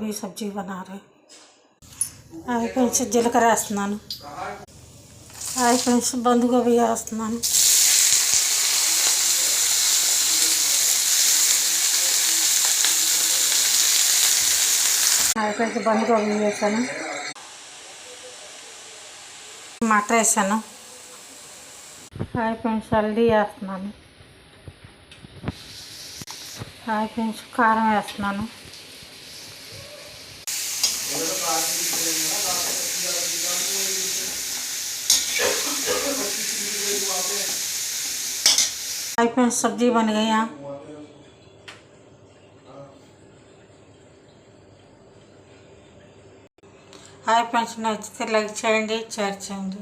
गोभी सब्जी बना रहे। హాయ్ ఫ్రెండ్స్, జీలకర్ర వేస్తున్నాను. హాయ్ ఫ్రెండ్స్, బంద్ గోబీ వేస్తున్నాను. హాయ్ ఫ్రెండ్స్, బంద్ గోబీ వేసాను. మటర్ వేసాను. హాయ్ ఫ్రెండ్స్, హల్దీ వేస్తున్నాను. హాయ్ ఫ్రెండ్స్, కారం వేస్తున్నాను. हाय फ्रेंड्स, सब्जी बन गई यहाँ. हाय फ्रेंड्स, नచ్చితే లైక్ చేయండి, షేర్ చేయండి.